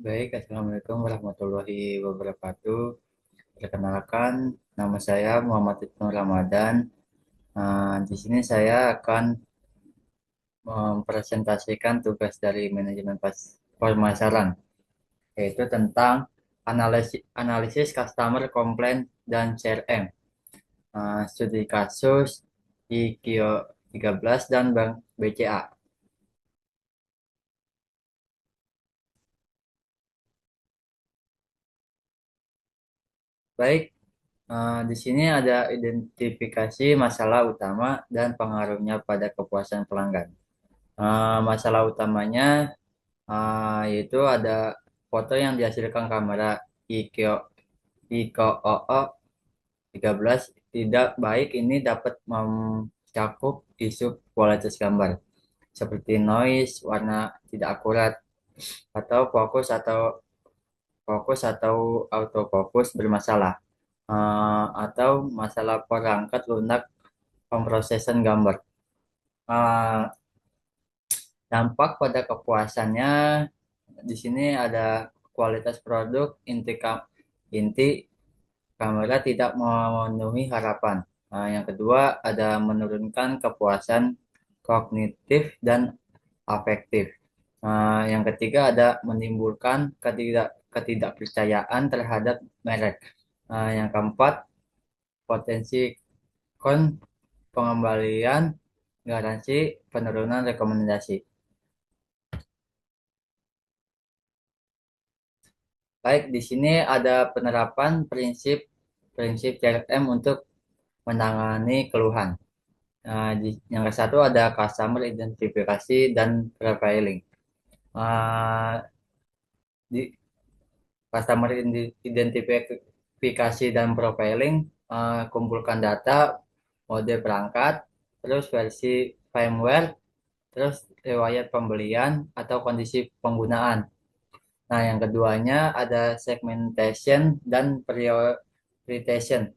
Baik, Assalamualaikum warahmatullahi wabarakatuh. Perkenalkan, nama saya Muhammad Ibnu Ramadan. Di sini saya akan mempresentasikan tugas dari manajemen pemasaran, yaitu tentang analisis customer complaint dan CRM, studi kasus IKIO 13 dan Bank BCA. Baik, di sini ada identifikasi masalah utama dan pengaruhnya pada kepuasan pelanggan. Masalah utamanya yaitu ada foto yang dihasilkan kamera IKOO 13 tidak baik. Ini dapat mencakup isu kualitas gambar seperti noise, warna tidak akurat, atau fokus atau autofokus bermasalah, atau masalah perangkat lunak pemrosesan gambar. Eh, Dampak pada kepuasannya di sini ada kualitas produk, inti kamera tidak memenuhi harapan. Yang kedua ada menurunkan kepuasan kognitif dan afektif. Yang ketiga ada menimbulkan ketidakpercayaan terhadap merek. Yang keempat, potensi kon pengembalian, garansi, penurunan rekomendasi. Baik, di sini ada penerapan prinsip CRM untuk menangani keluhan. Yang ke satu ada customer identifikasi dan profiling. Uh, di customer identifikasi dan profiling, kumpulkan data, mode perangkat, terus versi firmware, terus riwayat pembelian atau kondisi penggunaan. Nah, yang keduanya ada segmentation dan prioritization.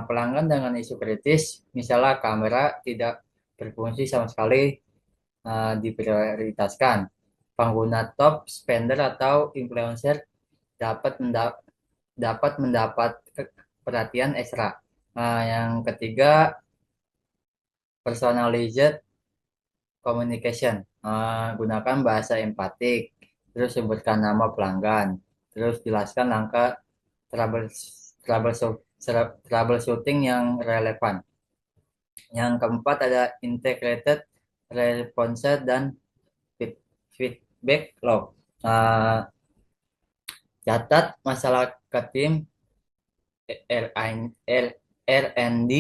Pelanggan dengan isu kritis, misalnya kamera tidak berfungsi sama sekali, diprioritaskan. Pengguna top spender atau influencer dapat mendapat perhatian ekstra. Yang ketiga, personalized communication. Gunakan bahasa empatik, terus sebutkan nama pelanggan, terus jelaskan langkah trouble troubleshooting yang relevan. Yang keempat ada integrated response dan feedback log. Uh, Catat masalah ke tim R&D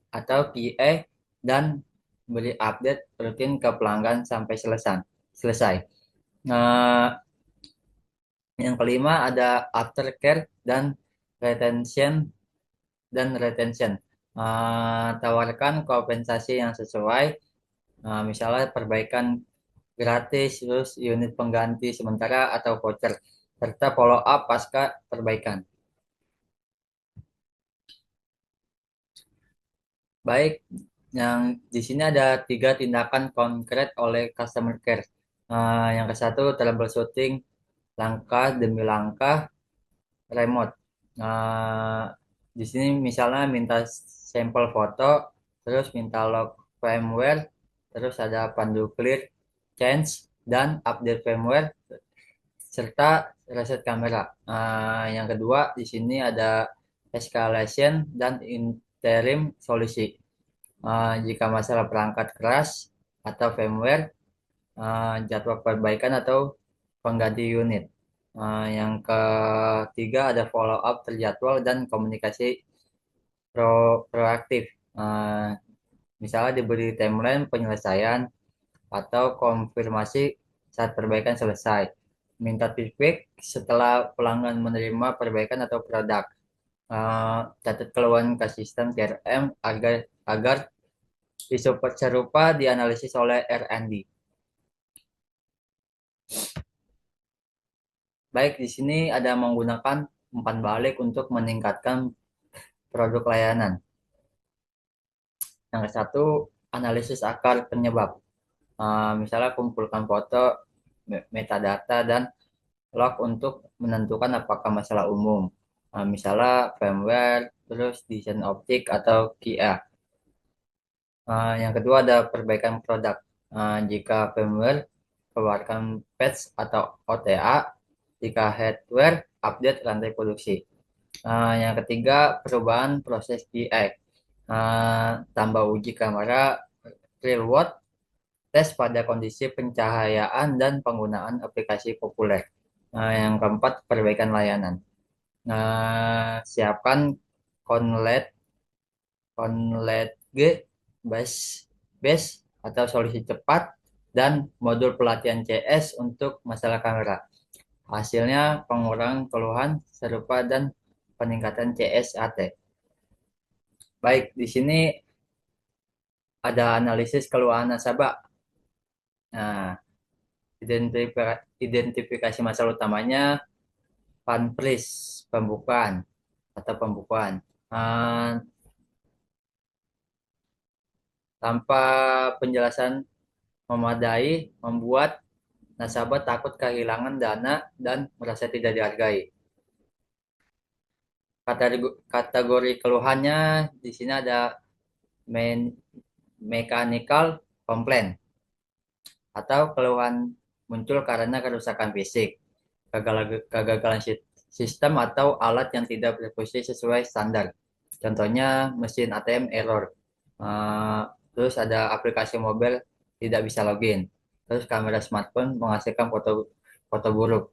atau QA dan beri update rutin ke pelanggan sampai selesai. Nah, yang kelima ada aftercare retention retention. Tawarkan kompensasi yang sesuai, misalnya perbaikan gratis, terus unit pengganti sementara atau voucher, serta follow up pasca perbaikan. Baik, yang di sini ada tiga tindakan konkret oleh customer care. Yang ke satu, troubleshooting langkah demi langkah remote. Nah, di sini misalnya minta sampel foto, terus minta log firmware, terus ada pandu clear, change, dan update firmware, serta reset kamera. Yang kedua, di sini ada escalation dan interim solusi. Jika masalah perangkat keras atau firmware, jadwal perbaikan atau pengganti unit. Yang ketiga ada follow up terjadwal dan komunikasi proaktif. Uh, Misalnya diberi timeline penyelesaian atau konfirmasi saat perbaikan selesai. Minta feedback setelah pelanggan menerima perbaikan atau produk. Catat keluhan ke sistem CRM agar isu serupa dianalisis oleh R&D. Baik, di sini ada menggunakan umpan balik untuk meningkatkan produk layanan. Yang satu, analisis akar penyebab. Misalnya kumpulkan foto, metadata, dan log untuk menentukan apakah masalah umum. Misalnya firmware, terus desain optik atau QA. Yang kedua ada perbaikan produk. Jika firmware keluarkan patch atau OTA, jika hardware update rantai produksi. Yang ketiga perubahan proses QA. Tambah uji kamera real world, tes pada kondisi pencahayaan dan penggunaan aplikasi populer. Yang keempat perbaikan layanan. Siapkan Conlet Conlet G, base base atau solusi cepat dan modul pelatihan CS untuk masalah kamera. Hasilnya pengurangan keluhan serupa dan peningkatan CSAT. Baik, di sini ada analisis keluhan nasabah. Nah, identifikasi masalah utamanya funpris, pembukaan atau pembukuan. Uh, Tanpa penjelasan memadai membuat nasabah takut kehilangan dana dan merasa tidak dihargai. Kategori keluhannya di sini ada mechanical complaint atau keluhan muncul karena kerusakan fisik, kegagalan sistem atau alat yang tidak berfungsi sesuai standar. Contohnya mesin ATM error. Uh, Terus ada aplikasi mobile tidak bisa login. Terus kamera smartphone menghasilkan foto foto buruk.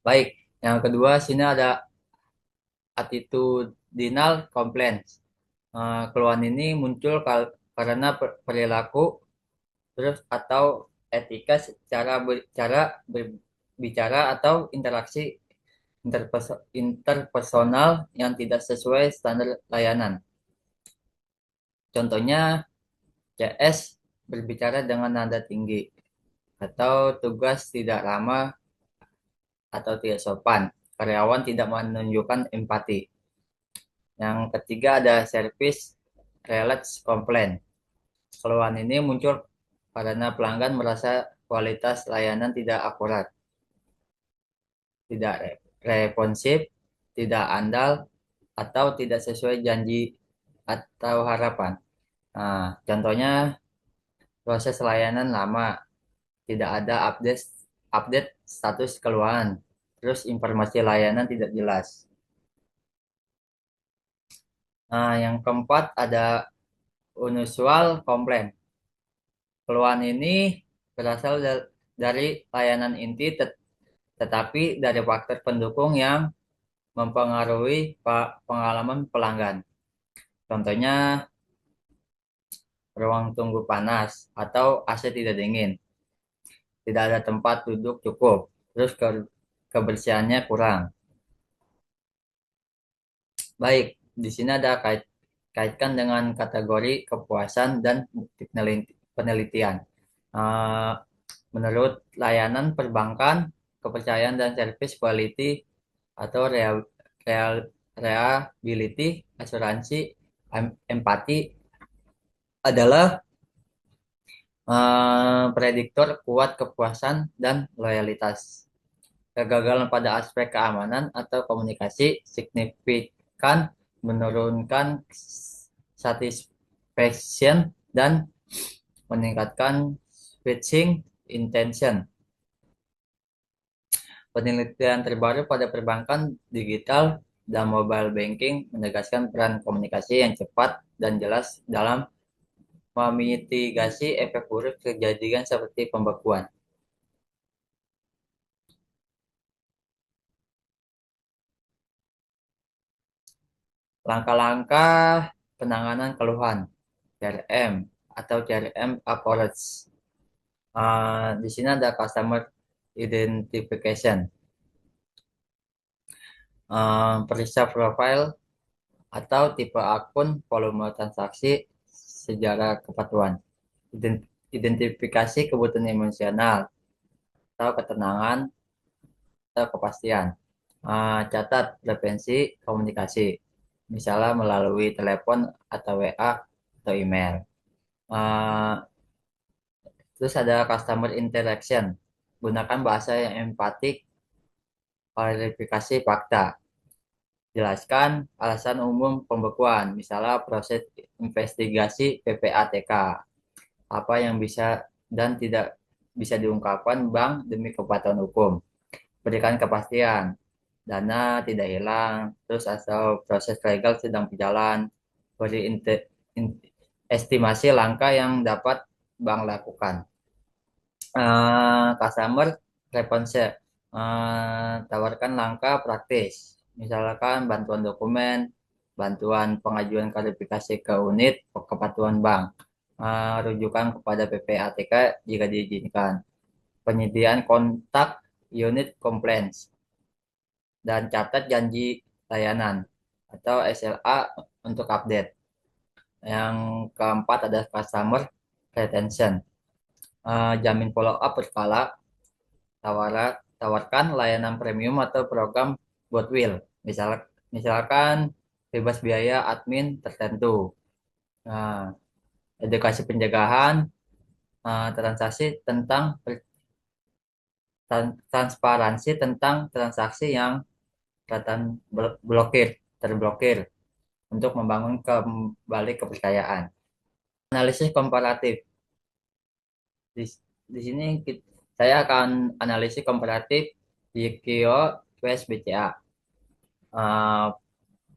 Baik, yang kedua sini ada attitudinal complaints. Keluhan ini muncul karena perilaku terus atau etika cara berbicara atau interaksi interpersonal yang tidak sesuai standar layanan. Contohnya CS berbicara dengan nada tinggi atau tugas tidak ramah atau tidak sopan. Karyawan tidak menunjukkan empati. Yang ketiga ada service related complaint. Keluhan ini muncul karena pelanggan merasa kualitas layanan tidak akurat, tidak responsif, tidak andal, atau tidak sesuai janji atau harapan. Contohnya proses layanan lama, tidak ada update update status keluhan, terus informasi layanan tidak jelas. Yang keempat ada unusual complaint. Keluhan ini berasal dari layanan inti tetapi dari faktor pendukung yang mempengaruhi pengalaman pelanggan. Contohnya ruang tunggu panas atau AC tidak dingin, tidak ada tempat duduk cukup, terus kebersihannya kurang. Baik, di sini ada kaitkan dengan kategori kepuasan dan bukti penelitian. Uh, Menurut layanan perbankan, kepercayaan dan service quality atau reliability, asuransi, empati adalah prediktor kuat kepuasan dan loyalitas. Kegagalan pada aspek keamanan atau komunikasi signifikan menurunkan satisfaction dan meningkatkan switching intention. Penelitian terbaru pada perbankan digital dan mobile banking menegaskan peran komunikasi yang cepat dan jelas dalam memitigasi efek buruk kejadian seperti pembekuan. Langkah-langkah penanganan keluhan CRM atau CRM approach. Di sini ada customer identification, periksa profile atau tipe akun, volume transaksi, sejarah kepatuhan, identifikasi kebutuhan emosional atau ketenangan atau kepastian. Catat frekuensi komunikasi, misalnya melalui telepon atau WA atau email. Terus ada customer interaction, gunakan bahasa yang empatik, klarifikasi fakta. Jelaskan alasan umum pembekuan, misalnya proses investigasi PPATK, apa yang bisa dan tidak bisa diungkapkan bank demi kepatuhan hukum. Berikan kepastian, dana tidak hilang, terus asal proses legal sedang berjalan, beri estimasi langkah yang dapat bank lakukan. Customer response, tawarkan langkah praktis, misalkan bantuan dokumen, bantuan pengajuan klarifikasi ke unit kepatuhan bank, rujukan kepada PPATK jika diizinkan, penyediaan kontak unit complaints, dan catat janji layanan atau SLA untuk update. Yang keempat ada customer retention, jamin follow up berkala, tawarkan layanan premium atau program goodwill, misalkan bebas biaya admin tertentu. Nah, edukasi pencegahan, transaksi tentang transparansi tentang transaksi yang terblokir untuk membangun kembali kepercayaan. Analisis komparatif. Di, di sini saya akan analisis komparatif YKIO vs BCA. Uh,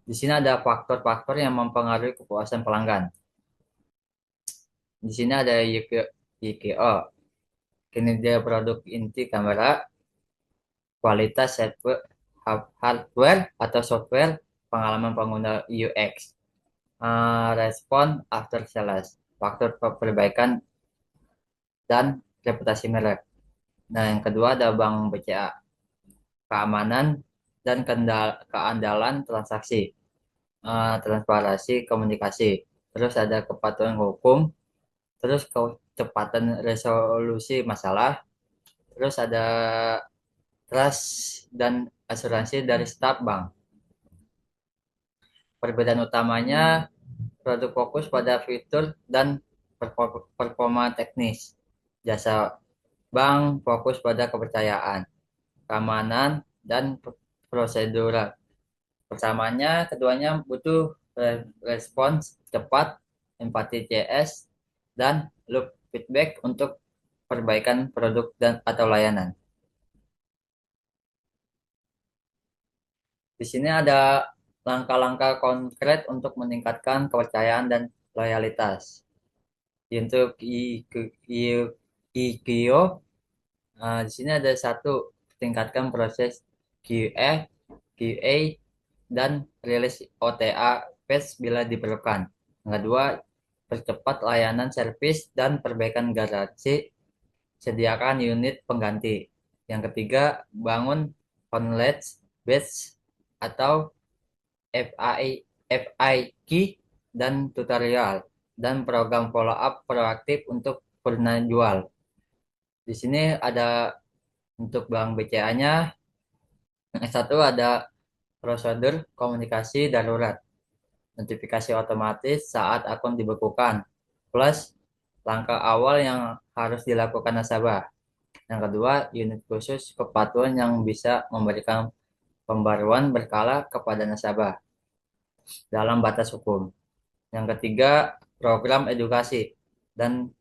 di sini ada faktor-faktor yang mempengaruhi kepuasan pelanggan. Di sini ada YKIO, kinerja produk inti kamera, kualitas hardware atau software, pengalaman pengguna UX, respon after sales, faktor perbaikan dan reputasi merek. Nah, yang kedua ada Bank BCA, keamanan dan keandalan transaksi, transparansi komunikasi, terus ada kepatuhan hukum, terus kecepatan resolusi masalah, terus ada trust dan asuransi dari staf bank. Perbedaan utamanya, produk fokus pada fitur dan performa teknis, jasa bank fokus pada kepercayaan, keamanan, dan prosedural. Persamanya, keduanya butuh respons cepat, empati CS, dan loop feedback untuk perbaikan produk dan atau layanan. Di sini ada langkah-langkah konkret untuk meningkatkan kepercayaan dan loyalitas. Untuk IKIO, di sini ada satu, tingkatkan proses QA, QA dan rilis OTA patch bila diperlukan. Yang kedua, percepat layanan servis dan perbaikan garansi, sediakan unit pengganti. Yang ketiga, bangun knowledge base atau FIQ dan tutorial dan program follow up proaktif untuk pernah jual. Di sini ada untuk bank BCA-nya, yang satu ada prosedur komunikasi darurat, notifikasi otomatis saat akun dibekukan, plus langkah awal yang harus dilakukan nasabah. Yang kedua, unit khusus kepatuhan yang bisa memberikan pembaruan berkala kepada nasabah dalam batas hukum. Yang ketiga, program edukasi dan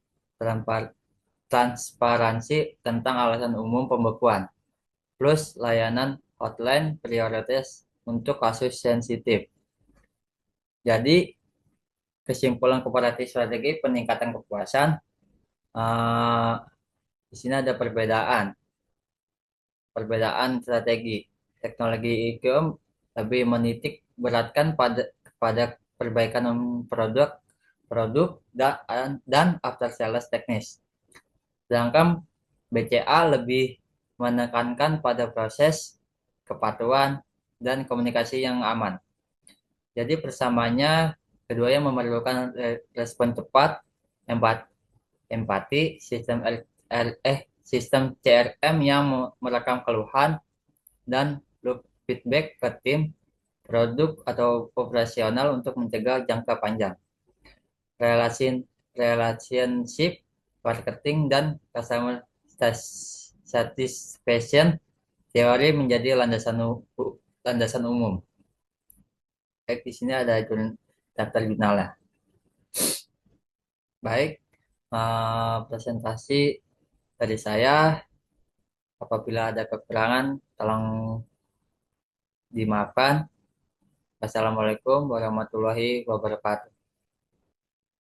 transparansi tentang alasan umum pembekuan, plus layanan hotline prioritas untuk kasus sensitif. Jadi, kesimpulan kooperatif strategi peningkatan kepuasan, uh, di sini ada perbedaan strategi. Teknologi e-com lebih menitik beratkan pada perbaikan produk produk dan after sales teknis. Sedangkan BCA lebih menekankan pada proses kepatuhan dan komunikasi yang aman. Jadi persamanya keduanya memerlukan respon cepat, empati, sistem CRM yang merekam keluhan dan loop feedback ke tim produk atau operasional untuk mencegah jangka panjang. Relationship, marketing, dan customer satisfaction teori menjadi landasan umum. Baik, di sini ada daftar jurnalnya. Baik, presentasi dari saya. Apabila ada kekurangan, tolong dimaafkan. Wassalamualaikum warahmatullahi wabarakatuh.